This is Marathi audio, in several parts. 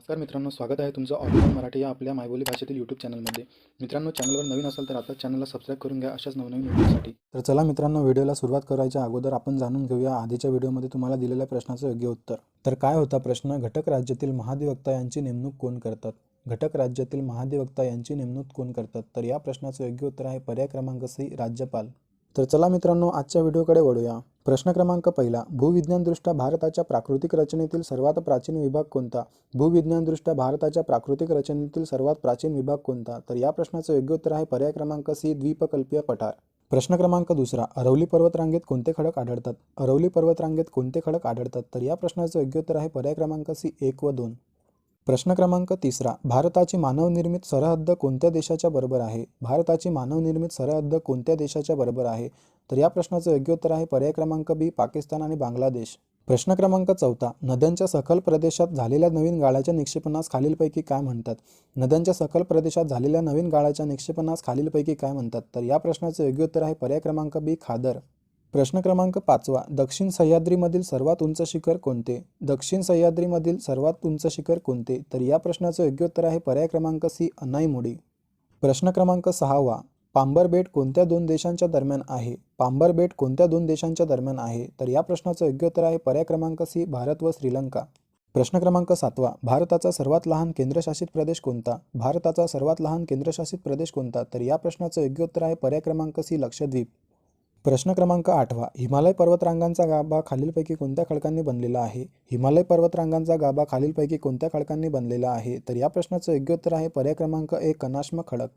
नमस्कार मित्रांनो, स्वागत आहे तुमचं ऑल इन वन मराठी या आपल्या मायबोली भाषेतील यूट्यूब चॅनलमध्ये. मित्रांनो, चॅनलवर नवीन असाल तर आता चॅनलला सबस्क्राईब करून घ्या अशाच नवनवीन व्हिडिओसाठी. तर चला मित्रांनो, व्हिडिओला सुरुवात करायच्या अगोदर आपण जाणून घेऊया आधीच्या व्हिडिओमध्ये तुम्हाला दिलेल्या प्रश्नाचं योग्य उत्तर. तर काय होता प्रश्न? घटक राज्यातील महाधिवक्ता यांची नेमणूक कोण करतात? घटक राज्यातील महाधिवक्ता यांची नेमणूक कोण करतात? तर या प्रश्नाचं योग्य उत्तर आहे पर्याय क्रमांक सी, राज्यपाल. तर चला मित्रांनो, आजच्या व्हिडिओकडे वळूया. प्रश्न क्रमांक पहिला, भूविज्ञानदृष्ट्या भारताच्या प्राकृतिक रचनेतील सर्वात प्राचीन विभाग कोणता? भूविज्ञानदृष्ट्या भारताच्या प्राकृतिक रचनेतील सर्वात प्राचीन विभाग कोणता? तर या प्रश्नाचं योग्य उत्तर आहे पर्याय क्रमांक सी, द्वीपकल्पीय पठार. प्रश्न क्रमांक दुसरा, अरवली पर्वतरांगेत कोणते खडक आढळतात? अरवली पर्वतरांगेत कोणते खडक आढळतात? तर या प्रश्नाचं योग्य उत्तर आहे पर्याय क्रमांक सी, 1 व 2. प्रश्न क्रमांक तिसरा, भारताची मानवनिर्मित सरहद्द कोणत्या देशाच्या बरोबर आहे? भारताची मानवनिर्मित सरहद्द कोणत्या देशाच्या बरोबर आहे? तर या प्रश्नाचं योग्य उत्तर आहे पर्याय क्रमांक बी, पाकिस्तान आणि बांगलादेश. प्रश्न क्रमांक चौथा, नद्यांच्या सखल प्रदेशात झालेल्या नवीन गाळाच्या निक्षेपणास खालीलपैकी काय म्हणतात? नद्यांच्या सखल प्रदेशात झालेल्या नवीन गाळाच्या निक्षेपणास खालीलपैकी काय म्हणतात? तर या प्रश्नाचं योग्य उत्तर आहे पर्याय क्रमांक बी, खादर. प्रश्न क्रमांक पाचवा, दक्षिण सह्याद्रीमधील सर्वात उंच शिखर कोणते? दक्षिण सह्याद्रीमधील सर्वात उंच शिखर कोणते? तर या प्रश्नाचं योग्य उत्तर आहे पर्याय क्रमांक सी, अनाईमुडी. प्रश्न क्रमांक सहावा, पांबर बेट कोणत्या दोन देशांच्या दरम्यान आहे? पांबर बेट कोणत्या दोन देशांच्या दरम्यान आहे? तर या प्रश्नाचं योग्य उत्तर आहे पर्याय क्रमांक सी, भारत व श्रीलंका. प्रश्न क्रमांक सातवा, भारताचा सर्वात लहान केंद्रशासित प्रदेश कोणता? भारताचा सर्वात लहान केंद्रशासित प्रदेश कोणता? तर या प्रश्नाचं योग्य उत्तर आहे पर्याय क्रमांक सी, लक्षद्वीप. प्रश्न क्रमांक आठवा, हिमालय पर्वतरांगांचा गाभा खालीलपैकी कोणत्या खडकांनी बनलेला आहे? हिमालय पर्वतरांगांचा गाभा खालीलपैकी कोणत्या खडकांनी बनलेला आहे? तर या प्रश्नाचं योग्य उत्तर आहे पर्याय क्रमांक ए, कनाष्म खडक.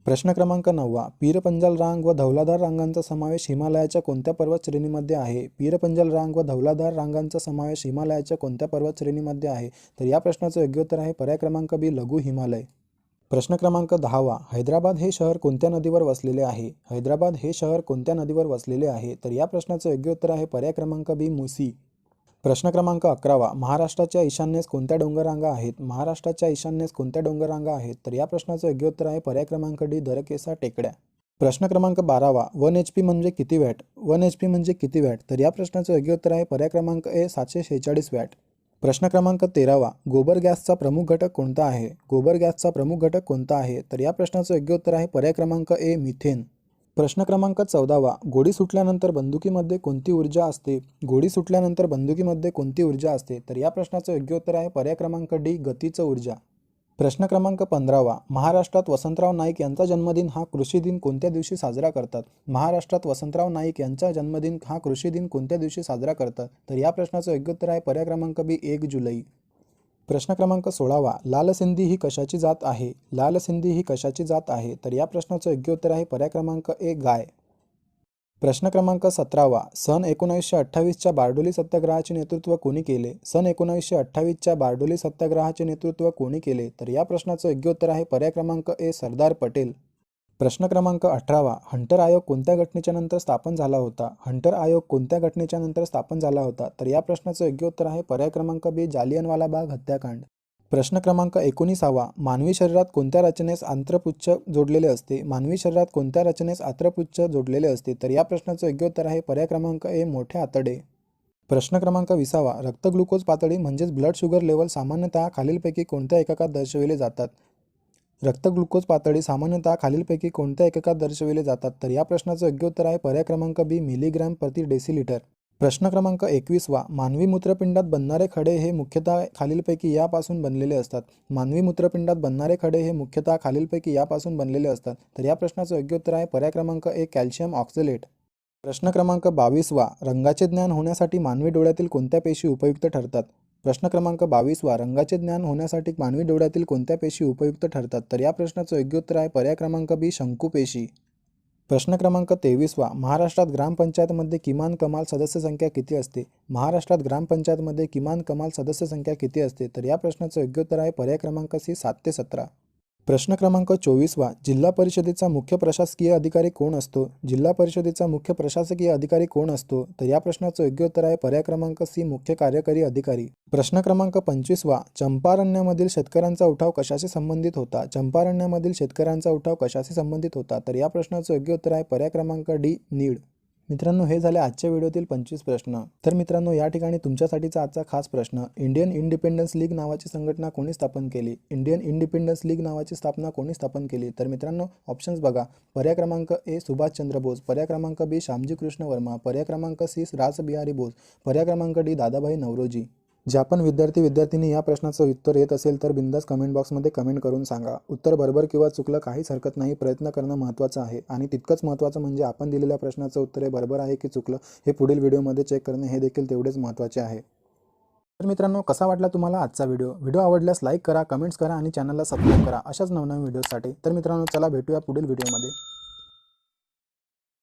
प्रश्न क्रमांक नववा, पीरपंजल रांग व धौलाधार रांगांचा समावेश हिमालयाच्या कोणत्या पर्वत श्रेणीमध्ये आहे? पीरपंजल रांग व धौलाधार रांगांचा समावेश हिमालयाच्या कोणत्या पर्वत श्रेणीमध्ये आहे? तर या प्रश्नाचं योग्य उत्तर आहे पर्याय क्रमांक बी, लघु हिमालय. प्रश्न क्रमांक 10वा, हैदराबाद हे शहर कोणत्या नदीवर वसलेले आहे? हैदराबाद हे शहर कोणत्या नदीवर वसलेले आहे? तर या प्रश्नाचं योग्य उत्तर आहे पर्याय क्रमांक बी, मुसी. प्रश्न क्रमांक 11वा, महाराष्ट्राच्या ईशान्येस कोणत्या डोंगररांगा आहेत? महाराष्ट्राच्या ईशान्येस कोणत्या डोंगररांगा आहेत? तर या प्रश्नाचं योग्य उत्तर आहे पर्याय क्रमांक डी, दरकेसा टेकड्या. प्रश्न क्रमांक 12वा, 1 HP म्हणजे किती वॅट? 1 HP म्हणजे किती वॅट? तर या प्रश्नाचं योग्य उत्तर आहे पर्याय क्रमांक ए, 746 वॅट. प्रश्न क्रमांक 13वा, गोबर गॅसचा प्रमुख घटक कोणता आहे? गोबर गॅसचा प्रमुख घटक कोणता आहे? तर या प्रश्नाचं योग्य उत्तर आहे पर्याय क्रमांक ए, मिथेन. प्रश्न क्रमांक 14वा, गोळी सुटल्यानंतर बंदुकीमध्ये कोणती ऊर्जा असते? गोळी सुटल्यानंतर बंदुकीमध्ये कोणती ऊर्जा असते? तर या प्रश्नाचं योग्य उत्तर आहे पर्याय क्रमांक डी, गतीचं ऊर्जा. प्रश्न क्रमांक 15वा, महाराष्ट्रात वसंतराव नाईक यांचा जन्मदिन हा कृषी दिन कोणत्या दिवशी साजरा करतात? महाराष्ट्रात वसंतराव नाईक यांचा जन्मदिन हा कृषी दिन कोणत्या दिवशी साजरा करतात? तर या प्रश्नाचं योग्य उत्तर आहे पर्याय क्रमांक बी, 1 जुलै. प्रश्न क्रमांक 16वा, लाल सिंधी ही कशाची जात आहे? लाल सिंधी ही कशाची जात आहे? तर या प्रश्नाचं योग्य उत्तर आहे पर्याय क्रमांक ए, गाय. प्रश्न क्रमांक 17वा, सन 1928च्या बारडोली सत्याग्रहाचे नेतृत्व कोणी केले? सन 1928च्या बारडोली सत्याग्रहाचे नेतृत्व कोणी केले? तर या प्रश्नाचं योग्य उत्तर आहे पर्याय क्रमांक ए, सरदार पटेल. प्रश्न क्रमांक 18वा, हंटर आयोग कोणत्या घटनेच्या नंतर स्थापन झाला होता? हंटर आयोग कोणत्या घटनेच्या नंतर स्थापन झाला होता? तर या प्रश्नाचं योग्य उत्तर आहे पर्याय क्रमांक बी, जालियनवाला बाग हत्याकांड. प्रश्न क्रमांक 19वा, मानवी शरीरात कोणत्या रचनेस आंत्रपुच्छ जोडलेले असते? मानवी शरीरात कोणत्या रचनेस आंत्रपुच्छ जोडलेले असते? तर या प्रश्नाचं योग्य उत्तर आहे पर्याय क्रमांक ए, मोठे आतडे. प्रश्न क्रमांक 20वा, रक्त ग्लुकोज पातळी म्हणजेच ब्लड शुगर लेवल सामान्यतः खालीलपैकी कोणत्या एककात दर्शविले जातात? रक्त ग्लुकोज पातळी सामान्यतः खालीलपैकी कोणत्या एककात दर्शविले जातात? तर या प्रश्नाचं योग्य उत्तर आहे पर्याय क्रमांक बी, मिलीग्रॅम प्रति डेसिलिटर. प्रश्न क्रमांक 21वा, मानवी मूत्रपिंडात बनणारे खडे हे मुख्यतः खालीलपैकी यापासून बनलेले असतात. मानवी मूत्रपिंडात बनणारे खडे हे मुख्यतः खालीलपैकी यापासून बनलेले असतात. तर या प्रश्नाचं योग्य उत्तर आहे पर्याय क्रमांक ए, कॅल्शियम ऑक्झलेट. प्रश्न क्रमांक 22वा, रंगाचे ज्ञान होण्यासाठी मानवी डोळ्यातील कोणत्या पेशी उपयुक्त ठरतात? प्रश्न क्रमांक 22वा, रंगाचे ज्ञान होण्यासाठी मानवी डोळ्यातील कोणत्या पेशी उपयुक्त ठरतात? तर या प्रश्नाचं योग्य उत्तर आहे पर्याय क्रमांक बी, शंकुपेशी. प्रश्न क्रमांक 23वा, महाराष्ट्रात ग्रामपंचायतमध्ये किमान कमाल सदस्य संख्या किती असते? महाराष्ट्रात ग्रामपंचायतमध्ये किमान कमाल सदस्य संख्या किती असते? तर या प्रश्नाचं योग्य उत्तर आहे पर्याय क्रमांक सी, 7 ते 17. प्रश्न क्रमांक 24वा, जिल्हा परिषदेचा मुख्य प्रशासकीय अधिकारी कोण असतो? जिल्हा परिषदेचा मुख्य प्रशासकीय अधिकारी कोण असतो? तर या प्रश्नाचं योग्य उत्तर आहे पर्याय क्रमांक सी, मुख्य कार्यकारी अधिकारी. प्रश्न क्रमांक 25वा, चंपारण्यामधील शेतकऱ्यांचा उठाव कशाशी संबंधित होता? चंपारण्यामधील शेतकऱ्यांचा उठाव कशाशी संबंधित होता? तर या प्रश्नाचं योग्य उत्तर आहे पर्याय क्रमांक डी, नीड. मित्रांनो, हे झाले आजच्या व्हिडिओतील 25 प्रश्न. तर मित्रांनो, या ठिकाणी तुमच्यासाठीचा आजचा खास प्रश्न, इंडियन इंडिपेंडन्स लीग नावाची संघटना कोणी स्थापन केली? इंडियन इंडिपेंडन्स लीग नावाची स्थापना कोणी स्थापन केली? तर मित्रांनो, ऑप्शन्स बघा. पर्याय क्रमांक ए सुभाषचंद्र बोस, पर्याय क्रमांक बी श्यामजी कृष्ण वर्मा, पर्याय क्रमांक सी रासबिहारी बोस, पर्याय क्रमांक डी दादाभाई नौरोजी. ज्या पण विद्यार्थी या प्रश्नाचं उत्तर येत असेल तर बिंदास कमेंट बॉक्समध्ये कमेंट करून सांगा. उत्तर बरोबर किंवा चुकलं काहीच हरकत नाही, प्रयत्न करणं महत्त्वाचं आहे. आणि तितकंच महत्त्वाचं म्हणजे आपण दिलेल्या प्रश्नाचं उत्तर हे बरोबर आहे की चुकलं हे पुढील व्हिडिओमध्ये चेक करणे हे देखील तेवढेच महत्त्वाचे आहे. तर मित्रांनो, कसा वाटला तुम्हाला आजचा व्हिडिओ आवडल्यास लाईक करा, कमेंट्स करा आणि चॅनलला सबस्क्राईब करा अशाच नवनवीन व्हिडिओसाठी. तर मित्रांनो, चला भेटूया पुढील व्हिडिओमध्ये.